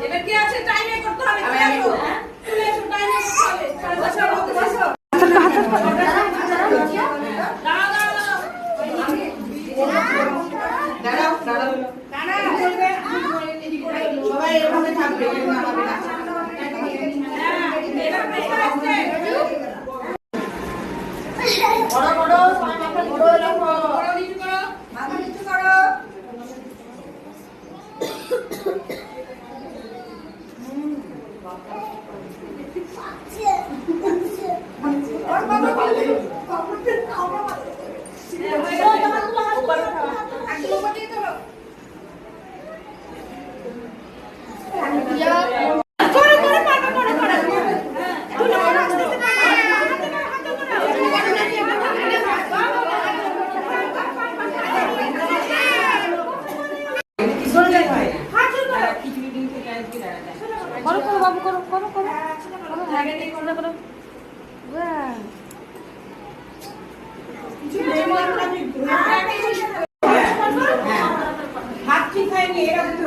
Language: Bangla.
এবার কি আছে টাইমে করতে হবে চলে এসো টাইমে করতে হবে বসো দাঁড়াও বলবে সবাই এভাবে থাকবে নামাবে না বড় বড় বড় রাখো বড় নিচু করো মাথা নিচু করো और बाबा बोले করো করো বাবু করো করো করো করো हाथ ठीक है